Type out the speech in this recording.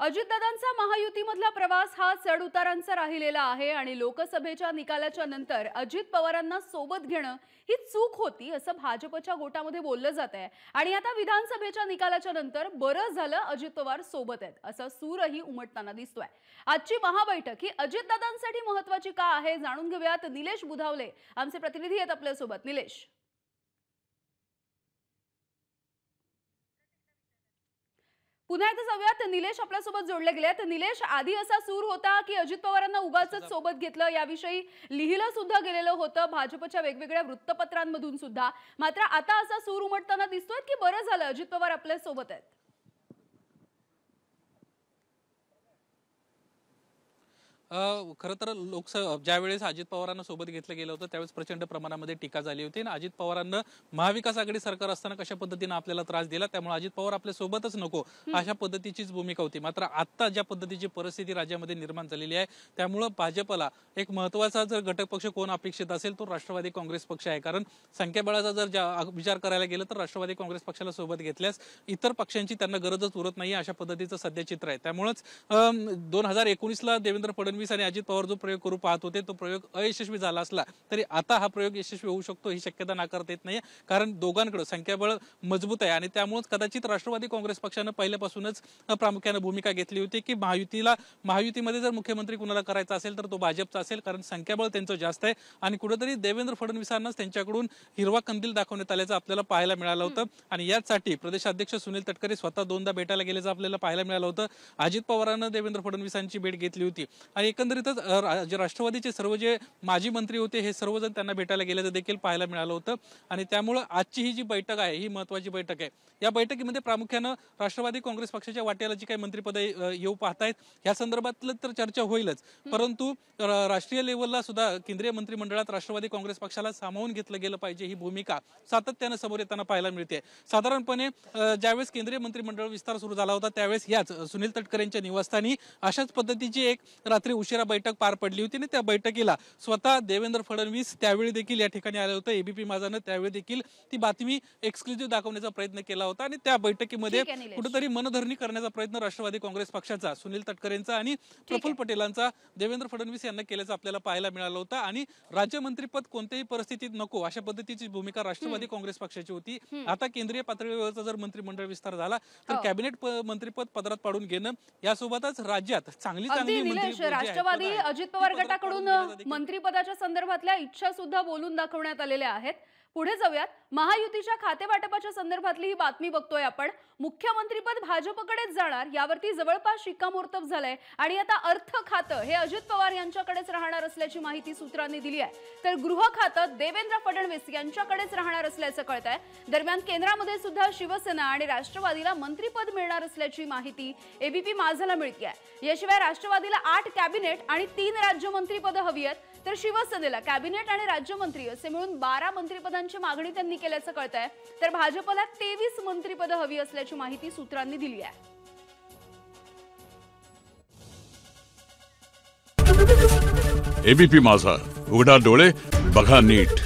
अजितदादांचा महायुतीमधला प्रवास हा चढउतारांचा राहिलेला आहे आणि लोकसभेच्या निकालाच्या नंतर अजित पवारांना सोबत घेणं ही चूक होती असं भाजपच्या गोटामध्ये बोललं जात आहे। आणि आता विधानसभेच्या निकालाच्या नंतर बरं झालं अजित पवार सोबत आहेत असा सूरही उमटताना दिसतोय। आजची महाबैठक ही अजितदादांसाठी महत्त्वाची का आहे जाणून घेऊयात। निलेश बुधावले आमचे प्रतिनिधी आहेत आपल्या सोबत। निलेश, पुन्हा एकदा जाऊयात। निलेश आपल्या सोबत जोडले गेलेत। निलेश, आधी असा सूर होता की अजित पवारांना उगाचच सोबत घेतलं, याविषयी लिहिलं सुद्धा गेलेलं होतं भाजपच्या वेगवेगळ्या वृत्तपत्रांमधून सुद्धा, मात्र आता असा सूर उमटताना दिसतोय की बरं झालं अजित पवार आपल्या सोबत आहेत। खरं तर लोकसभा ज्यावेळेस अजित पवारांना सोबत घेतलं गेलं होतं त्यावेळेस प्रचंड प्रमाणामध्ये टीका झाली होती आणि अजित पवारांना महाविकास आघाडी सरकार असताना कशा पद्धतीने आपल्याला त्रास दिला, त्यामुळे अजित पवार आपल्या सोबतच नको अशा पद्धतीचीच भूमिका होती। मात्र आता ज्या पद्धतीची परिस्थिती राज्यामध्ये निर्माण झालेली आहे त्यामुळे भाजपला एक महत्त्वाचा जर घटक पक्ष कोण अपेक्षित असेल तो राष्ट्रवादी काँग्रेस पक्ष आहे। कारण संख्याबळाचा जर विचार करायला गेलं तर राष्ट्रवादी काँग्रेस पक्षाला सोबत घेतल्यास इतर पक्षांची त्यांना गरजच उरत नाही अशा पद्धतीचं सध्या चित्र आहे। त्यामुळेच 2019ला देवेंद्र फडणवीस आणि अजित पवार जो प्रयोग करू पाहत होते तो प्रयोग अयशस्वी झाला असला तरी आता हा प्रयोग यशस्वी होऊ शकतो ही शक्यता नाकारता येत नाही। कारण दोघांकडे संख्याबळ मजबूत आहे आणि त्यामुळेच कदाचित राष्ट्रवादी काँग्रेस पक्षाने पहिल्यापासूनच प्रामुख्याने भूमिका घेतली होती की महायुतीमध्ये जर मुख्यमंत्री कुणाला करायचा असेल तर तो भाजपचा असेल, कारण संख्याबळ त्यांचं जास्त आहे आणि कुठेतरी देवेंद्र फडणवीसांनाच त्यांच्याकडून हिरवा कंदील दाखवण्यात आल्याचं आपल्याला पाहायला मिळालं होतं। आणि यासाठी प्रदेशाध्यक्ष सुनील तटकरे स्वतः दोनदा भेटायला गेल्याचं आपल्याला पाहायला मिळालं होतं। अजित पवारांना देवेंद्र फडणवीसांची भेट घेतली होती आणि एकंदरीतच राष्ट्रवादीचे सर्व जे माजी मंत्री होते हे सर्वजण त्यांना भेटायला गेल्याचं देखील पाहायला मिळालं होतं। आणि त्यामुळे आजची ही जी बैठक आहे ही महत्त्वाची बैठक आहे। या बैठकीमध्ये प्रामुख्यानं राष्ट्रवादी काँग्रेस पक्षाच्या वाट्याला जी काही मंत्रिपदे येऊ पाहतायत या संदर्भातलं तर चर्चा होईलच, परंतु राष्ट्रीय लेवलला सुद्धा केंद्रीय मंत्रिमंडळात राष्ट्रवादी काँग्रेस पक्षाला सामावून घेतलं गेलं पाहिजे ही भूमिका सातत्यानं समोर येताना पाहायला मिळते। साधारणपणे ज्यावेळेस केंद्रीय मंत्रिमंडळ विस्तार सुरू झाला होता त्यावेळेस याच सुनील तटकरेंच्या निवासस्थानी अशाच पद्धतीची एक रात्री उशिरा बैठक पार पडली होती आणि त्या बैठकीला स्वतः देवेंद्र फडणवीस त्यावेळी देखील या ठिकाणी आले होते। एबीपी माझानं त्यावेळी देखील ती बातमी एक्सक्लुझिव्ह दाखवण्याचा प्रयत्न केला होता आणि त्या बैठकीमध्ये कुठेतरी मनधरणी करण्याचा प्रयत्न राष्ट्रवादी काँग्रेस पक्षाचा सुनील तटकरेंचा आणि प्रफुल्ल पटेलांचा देवेंद्र फडणवीस यांना केल्याचं आपल्याला पाहायला मिळालं होतं। आणि राज्यमंत्रीपद कोणत्याही परिस्थितीत नको अशा पद्धतीची भूमिका राष्ट्रवादी काँग्रेस पक्षाची होती। आता केंद्रीय पातळीवरचा जर मंत्रिमंडळ विस्तार झाला तर कॅबिनेट मंत्रिपद पदरात पाडून घेणं यासोबतच राज्यात चांगली मंत्री राष्ट्रवादी अजित पवार गटाकडून मंत्रिपदाच्या संदर्भातल्या इच्छा सुद्धा बोलून दाखवण्यात आलेल्या आहेत। पुढे जाऊयात। महायुतीच्या खातेवाटपाच्या संदर्भातली ही बातमी बघतोय आपण। मुख्यमंत्रीपद भाजपकडेच जाणार यावरती जवळपास शिक्कामोर्तब झालंय आणि आता अर्थ खातं हे अजित पवार यांच्याकडेच राहणार असल्याची माहिती सूत्रांनी दिली आहे, तर गृह खातं देवेंद्र फडणवीस यांच्याकडेच राहणार असल्याचं कळतंय। दरम्यान केंद्रामध्ये सुद्धा शिवसेना आणि राष्ट्रवादीला मंत्रिपद मिळणार असल्याची माहिती एबीपी माझाला मिळते आहे। याशिवाय राष्ट्रवादीला 8 कॅबिनेट आणि 3 राज्यमंत्रीपदं हवी आहेत, तर शिवसेनेला कॅबिनेट आणि राज्यमंत्री असे मिळून 12 मंत्रिपदांची मागणी त्यांनी केल्याचं कळतंय, तर भाजपला 23 मंत्रिपदं हवी असल्याची माहिती सूत्रांनी दिली आहे। एबीपी माझा, उघडा डोळे बघा नीट।